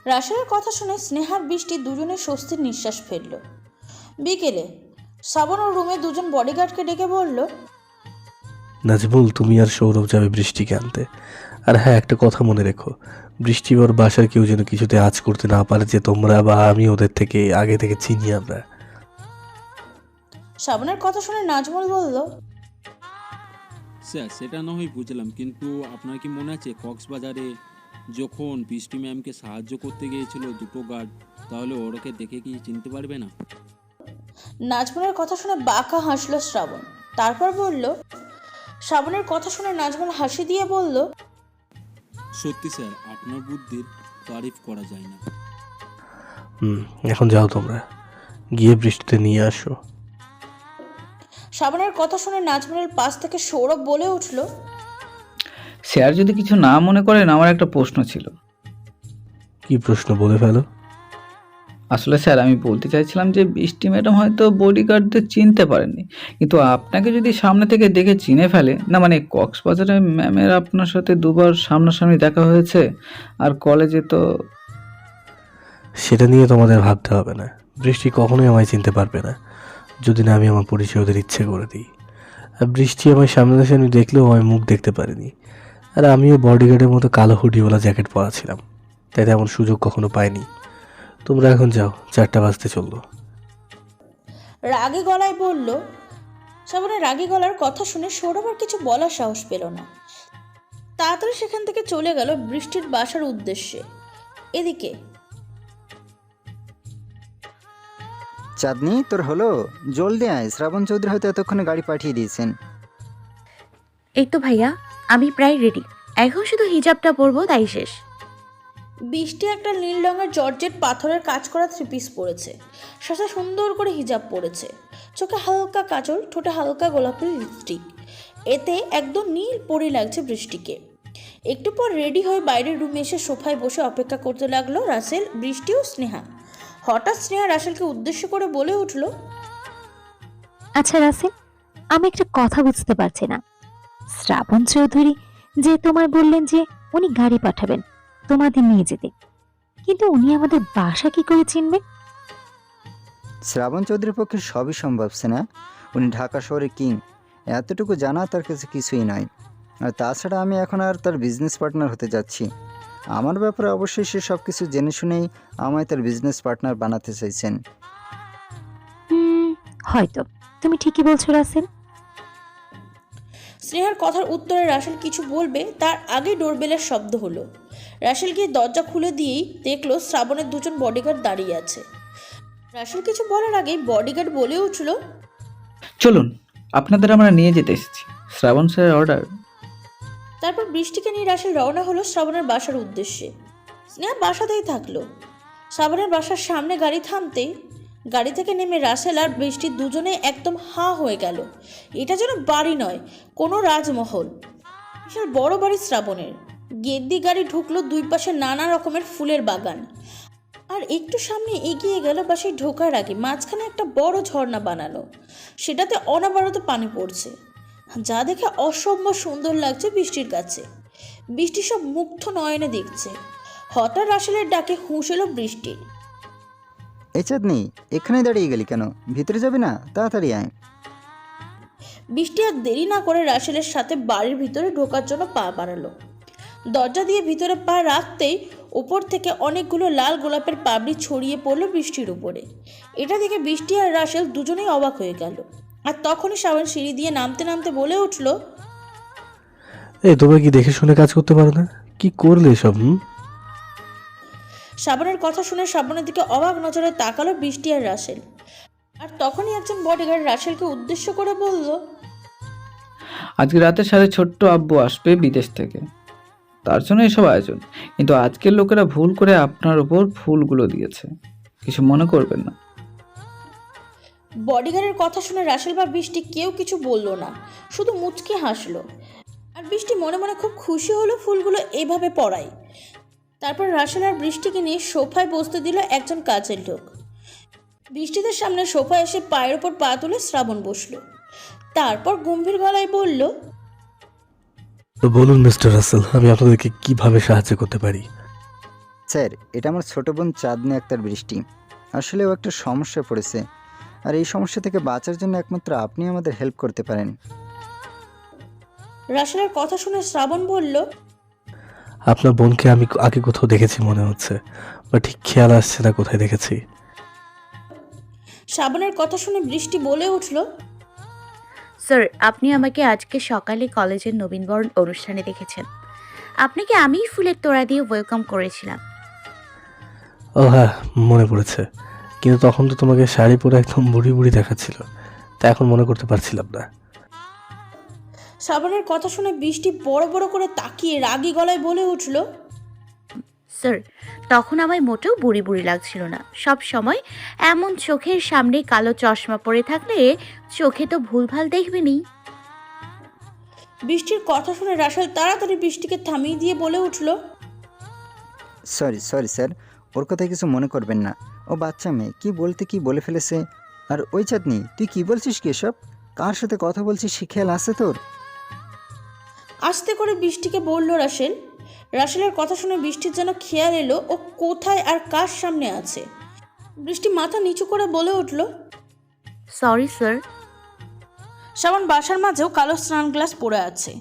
রাশেলের কথা শুনে স্নেহার বৃষ্টি দুজনে স্বস্তির নিঃশ্বাস ফেলল। বিকেলে শ্রাবণ ওর রুমে দুজন বডিগার্ডকে ডেকে বলল, নাজমুল, তুমি আর সৌরভ যাবে বৃষ্টিকে আনতে। আর হ্যাঁ, একটা কথা মনে রেখো, বৃষ্টি ওর বাসার কেউ যেন কিছুতে আঁচ করতে না পারে যে তোমরা বা আমি ওদের থেকে আগে থেকে চিনি আমরা। শ্রাবণের কথা শুনে নাজমুল বলল, স্যার সেটা না হয় বুঝলাম, কিন্তু আপনার কি মনে আছে কক্সবাজারে যখন বৃষ্টি ম্যামকে সাহায্য করতে গিয়েছিল দুটো গার্ড, তাহলে ওরকে দেখে কি চিনতে পারবে না? নাজমুলের কথা শুনে বাঁকা হাসল শ্রাবণ। তারপর বলল, শ্রাবণের কথা শুনে নাজমুল হাসি দিয়ে বলল, সত্যি স্যার, আপনার বুদ্ধির তারিফ করা যায় না। এখন যাও, তোমরা গিয়ে বৃষ্টিতে নিয়ে আসো। শ্রাবণের কথা শুনে নাজমুলের পাশ থেকে সৌরভ বলে উঠল, স্যার যদি কিছু না মনে করেন, আমার একটা প্রশ্ন ছিল। কি প্রশ্ন, বলে ফেলো। আসলে স্যার, আমি বলতে চাইছিলাম যে বৃষ্টি ম্যাডাম হয়তো বডিগার্ডদের চিনতে পারেননি, কিন্তু আপনাকে যদি সামনে থেকে দেখে চিনে ফেলে, না মানে কক্সবাজারে ম্যামের আপনার সাথে দুবার সামনাসামনি দেখা হয়েছে, আর কলেজে তো। সেটা নিয়ে তোমাদের ভাবতে হবে না। বৃষ্টি কখনোই আমায় চিনতে পারবে না যদি না আমি আমার পরিচয় ওদের ইচ্ছে করে দিই। আর বৃষ্টি আমায় সামনাসামনি দেখলেও আমি মুখ দেখতে পারিনি। আর আমিও বডিগার্ডের মতো কালো হুডিওয়ালা জ্যাকেট পরা ছিলাম, তাই তেমন সুযোগ কখনো পাইনি। তোমরা এখন যাও, 4টা বাজতে চললো। রাগী গলায় বলল। শ্রাবণের রাগী গলার কথা শুনে সৌরভ আর কিছু বলার সাহস পেল না। তাড়াতাড়ি সেখান থেকে চলে গেল বৃষ্টির বাসার উদ্দেশ্যে। এদিকে চাঁদনি, তোর হলো? জলদি আয়, শ্রাবণ চৌধুরী হয়তো এতক্ষণে গাড়ি পাঠিয়ে দিয়েছেন। এই তো ভাইয়া, আমি প্রায় রেডি। এখন শুধু হিজাবটা পরবো, তাই শেষ। বৃষ্টি একটা নীল রঙের জর্জেট পাথরের কাজ করা 3 পিস পরেছে, সাথে সুন্দর করে হিজাব পরেছে, চোখে হালকা কাজল, ঠোঁটে হালকা গোলাপি লিপস্টিক। এতে একদম নীল পরি লাগছে বৃষ্টিকে। একটু পর রেডি হয়ে বাইরের রুমে এসে সোফায় বসে অপেক্ষা করতে লাগলো রাসেল, বৃষ্টি ও স্নেহা। হঠাৎ স্নেহা রাসেলকে উদ্দেশ্য করে বলে উঠল, আচ্ছা রাসেল, আমি একটা কথা বুঝতে পারছি না। শ্রাবণ চৌধুরী যে তোমায় বললেন যে উনি গাড়ি পাঠাবেন তোমাদের নিয়ে যেতে, কিন্তু উনি আমাদের বাসা কি করে চিনবেন? শ্রাবণ চৌধুরীর পক্ষে সবই সম্ভব না। উনি ঢাকা শহরের কিং, এতটুকু জানা তার কাছে কিছুই নয়। আর তাছাড়া আমি এখন আর তার বিজনেস পার্টনার হতে যাচ্ছি। আমার ব্যাপারে অবশ্যই সে সব কিছু জেনে শুনেই আমায় তার বিজনেস পার্টনার বানাতে চাইছেন। হয়তো তুমি ঠিকই বলছো রাসেল। স্নেহার কথার উত্তরে রাসেল কিছু বলবে তার আগে ডোরবেলের শব্দ হলো। রাসেল গিয়ে দরজা খুলে দিয়েই দেখলো শ্রাবণের দুজন বডিগার্ড দাঁড়িয়ে আছে। রাসেল কিছু বলার আগেই বডিগার্ড বলে উঠল, চলুন, আপনাদের আমরা নিয়ে যেতে এসেছি, শ্রাবণ স্যারের অর্ডার। তারপর বৃষ্টিকে নিয়ে রাসেল রওনা হলো শ্রাবণের বাসার উদ্দেশ্যে। স্নেহা বাসাতেই থাকলো। শ্রাবণের বাসার সামনে গাড়ি থামতেই গাড়ি থেকে নেমে রাসেল আর বৃষ্টি দুজনে একদম হাঁ হয়ে গেল। এটা যেন বাড়ি নয়, কোনো রাজমহল। বিশাল বড় বাড়ি শ্রাবণের। গেট দিয়ে গাড়ি ঢুকলো, দুই পাশে নানা রকমের ফুলের বাগান। আর একটু সামনে এগিয়ে গেল, বাসায় ঢোকার আগে মাঝখানে একটা বড় ঝর্ণা বানানো, সেটাতে অনবরত পানি পড়ছে, যা দেখে অসম্ভব সুন্দর লাগছে বৃষ্টির কাছে। বৃষ্টি সব মুগ্ধ নয়নে দেখছে। হঠাৎ রাসেলের ডাকে হুঁশ এলো বৃষ্টির। এই চাঁদনি, এখানে দাঁড়িয়ে গেলি কেন? ভিতরে যাবি না? তাড়াতাড়ি আয়। বৃষ্টি আর দেরি না করে রাসেলের সাথে বাড়ির ভিতরে ঢোকার জন্য পা বাড়ালো। দরজা দিয়ে ভিতরে পা রাখতেই উপর থেকে অনেকগুলো লাল গোলাপের পাপড়ি ছড়িয়ে পড়লো বৃষ্টির উপরে। এটা দেখে বৃষ্টি আর রাসেল দুজনেই অবাক হয়ে গেল। আর তখনই শ্রাবণ সিঁড়ি দিয়ে নামতে নামতে বলে উঠল, তোমরা কি দেখে শুনে কাজ করতে পারো না? কি করলে এসব? শ্রাবণের কথা শুনে শ্রাবণের দিকে অবাক নজরে তাকালো বৃষ্টি আর রাসেল। আর তখনই একজন বডিগার্ড রাসেলকে উদ্দেশ্য করে বলল, আজকে রাতে সাথে ছোট্ট আব্বু আসবে বিদেশ থেকে, তার জন্য এসব আয়োজন। কিন্তু আজকের লোকেরা ভুল করে আপনার উপর ফুলগুলো দিয়েছে, কিছু মনে করবেন না। বডিগার্ডের কথা শুনে রাসেল বা বৃষ্টি কেউ কিছু বলল না, শুধু মুচকি হাসলো। আর বৃষ্টি মনে মনে খুব খুশি হলো ফুলগুলো এভাবে পড়ায়। তারপর রাসেল আর বৃষ্টিকে নিয়ে সোফায় বসতে দিল একজন কাজের লোক। বৃষ্টিদের সামনে সোফায় এসে পায়ের ওপর পা তুলে শ্রাবণ বসলো। তারপর গম্ভীর গলায় বলল, তো বলুন মিস্টার রাসেল, আমি আপনাদেরকে কিভাবে সাহায্য করতে পারি? স্যার, এটা আমার ছোট বোন চাঁদনি আক্তার বৃষ্টি। আসলে ও একটা সমস্যায় পড়েছে, আর এই সমস্যা থেকে বাঁচার জন্য একমাত্র আপনি আমাদের হেল্প করতে পারেন। রাসেলের কথা শুনে শ্রাবণ বলল, আপনার বোনকে আমি আগে কোথাও দেখেছি মনে হচ্ছে, বা ঠিক খেয়াল আসছে না কোথায় দেখেছি। শ্রাবণের কথা শুনে বৃষ্টি বলে উঠল, স্যার, আপনি আমাকে আজকে সকালে কলেজের নবীনবরণ অনুষ্ঠানে দেখেছেন। আপনাকে আমিই ফুলের তোড়া দিয়ে ওয়েলকাম করেছিলাম। ও হ্যাঁ, মনে পড়েছে, কিন্তু তখন তো তোমাকে শাড়ি পরে একদম বুড়ি বুড়ি দেখাচ্ছিল, তা এখন মনে করতে পারছিলাম না। শ্রাবণের কথা শুনে বৃষ্টি বড় বড় করে তাকিয়ে রাগী গলায় বলে উঠল, স্যার, তখন আমায় মোটেও বুড়ি বুড়ি লাগছিল না। সব সময় এমন চোখের সামনে কালো চশমা পরে থাকলে চোখে তো ভুলভাল দেখবেনই। বৃষ্টির কথা শুনে রাসেল তাড়াতাড়ি বৃষ্টিকে থামিয়ে দিয়ে বলে উঠল, সরি স্যার, ওর কথা কিছু মনে করবেন না। ও বাচ্চা মেয়ে, কি বলতে কি বলে ফেলেছে। আর ওই চাঁদনি, তুই কি বলছিস কি এসব? কার সাথে কথা বলছিস সে খেয়াল আছে তোর? আস্তে করে বৃষ্টিকে বলল রাসেল। রাসেলের কথা শুনে বৃষ্টির যেন খেয়াল এলো ও কোথায় আর কার সামনে আছে। বৃষ্টি মাথা নিচু করে বলে উঠল, সরি স্যার। শ্রাবণ বাসার মাঝেও কালো স্নান গ্লাস পরে আছে।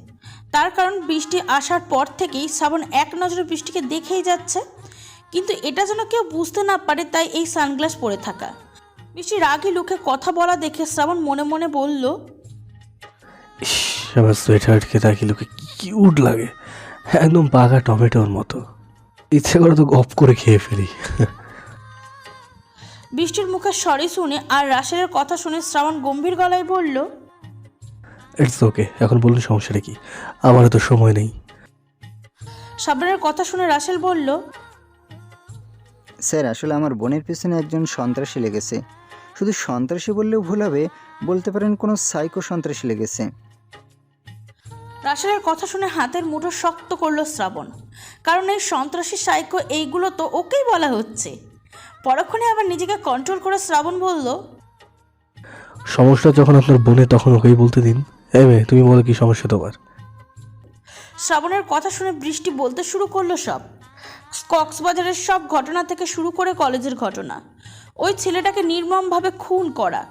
তার কারণ বৃষ্টি আসার পর থেকেই শ্রাবণ এক নজরে বৃষ্টিকে দেখেই যাচ্ছে, কিন্তু এটা যেন কেউ বুঝতে না পারে, তাই এই সানগ্লাস পরে থাকা। বৃষ্টি রাগী লুকে কথা বলা দেখে শ্রাবণ মনে মনে বলল, ইস, আমার সোয়েটারকে তাকিয়ে লোকে কি কিউট লাগে, একদম পাকা টমেটোর মতো। ইচ্ছে করে তো গপ করে খেয়ে ফেলি। বৃষ্টির মুখে সরি শুনে আর রাসেলের কথা শুনে শ্রাবণ গম্ভীর গলায় বলল, ইটস ওকে, এখন বলুন সমস্যাটা কি, আমারও তো সময় নেই। শ্রাবণের কথা শুনে রাসেল বলল, স্যার, আসলে আমার বোনের পিছনে একজন সন্ত্রাসী লেগেছে। শুধু সন্ত্রাসী বললেও ভুল হবে, বলতে পারেন কোনো সাইকো সন্ত্রাসী লেগেছে। রাসেলের কথা শুনে হাতের মুঠো শক্ত করলো শ্রাবণ, কারণ এই সন্ত্রাসী সাইকো এইগুলো তো ওকেই বলা হচ্ছে। পরক্ষণে আবার নিজেকে কন্ট্রোল করে শ্রাবণ বলল, সমস্যা যখন আপনার বোনে তখন ওকেই বলতে দিন। এই মেয়ে, তুমি বলো কি সমস্যা তোমার? শ্রাবণের কথা শুনে বৃষ্টি বলতে শুরু করলো সব। কক্সবাজারের সব ঘটনা থেকে শুরু করে কলেজের ঘটনা, ওই ছেলেটাকে নির্মমভাবে খুন করা,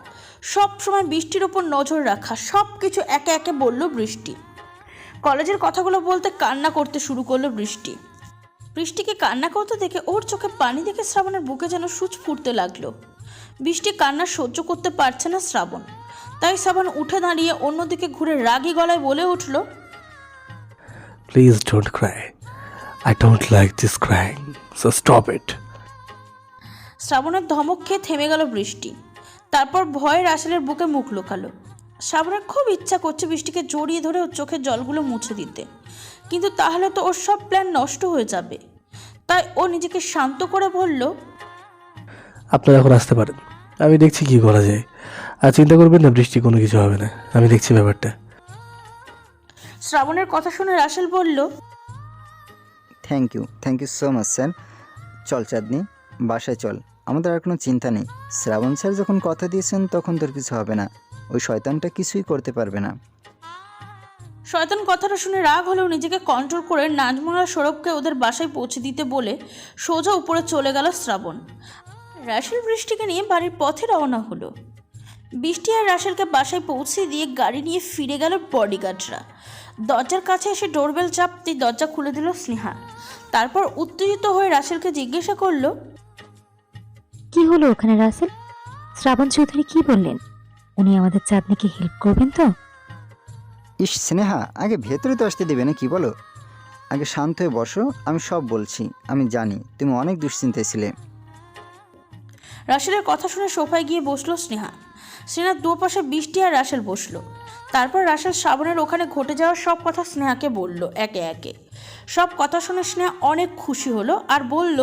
সব সময় বৃষ্টির ওপর নজর রাখা, সব কিছু একে একে বলল বৃষ্টি। কলেজের কথাগুলো বলতে কান্না করতে শুরু করলো বৃষ্টি। বৃষ্টিকে কান্না করতে দেখে ওর চোখে পানি দেখে শ্রাবণের বুকে যেন সূচ ফুটতে লাগলো। বৃষ্টি কান্না সহ্য করতে পারছে না শ্রাবণ, তাই শ্রাবণ উঠে দাঁড়িয়ে অন্যদিকে ঘুরে রাগী গলায় বলে উঠল, please don't Cry, I don't like this crying, so stop it. শ্রাবণের ধমক খেয়ে থেমে গেল বৃষ্টি। তারপর ভয়ে রাসেলের বুকে মুখ লুকালো। শ্রাবণের খুব ইচ্ছা করছে বৃষ্টিকে জড়িয়ে ধরে ওর চোখের জলগুলো মুছে দিতে, কিন্তু তাহলে তো ওর সব প্ল্যান নষ্ট হয়ে যাবে। তাই ও নিজেকে শান্ত করে বলল, আপনারা এখন আসতে পারেন, আমি দেখছি কি করা যায়। আর চিন্তা করবেন না, বৃষ্টি কোনো কিছু হবে না, আমি দেখছি ব্যাপারটা। শ্রাবণের কথা শুনে রাসেল বলল, thank you so much sir. চল চাঁদনি, বাসায় চল, আমাদের আর কোনো চিন্তা নেই। শ্রাবণ স্যার যখন কথা দিয়েছেন তখন তোর কিছু হবে না, ওই শয়তানটা কিছুই করতে পারবে না। শয়তান কথাটা শুনে রাগ হলেও নিজেকে কন্ট্রোল করে নাজমুনা সৌরভকে ওদের বাসায় পৌঁছে দিতে বলে সোজা উপরে চলে গেল শ্রাবণ। রাসেল বৃষ্টিকে নিয়ে বাড়ির পথে রওনা হলো। বৃষ্টি আর রাসেলকে বাসায় পৌঁছে দিয়ে গাড়ি নিয়ে ফিরে গেল বডিগার্ডরা। দরজার কাছে এসে ডোরবেল চাপতেই দরজা খুলে দিল স্নেহা। তারপর উত্তেজিত হয়ে রাসেলকে জিজ্ঞাসা করলো, কি হলো ওখানে রাসেল? শ্রাবণ চৌধুরী কি বললেন? উনি আমাদের চাঁদনিকে হেল্প করবেন তো? ইস স্নেহা, আগে ভেতরে তো আসতে দেবে না, কি বলো? আগে শান্ত হয়ে বসো, আমি সব বলছি। আমি জানি তুমি অনেক দুশ্চিন্তায় ছিলে। রাসেলের কথা শুনে সোফায় গিয়ে বসলো স্নেহা। স্নেহার দুপাশে বৃষ্টি আর রাসেল বসলো। তারপর রাসেল শ্রাবণের ওখানে ঘটে যাওয়া সব কথা স্নেহাকে বলল একে একে। সব কথা শুনে স্নেহা অনেক খুশি হলো আর বলল,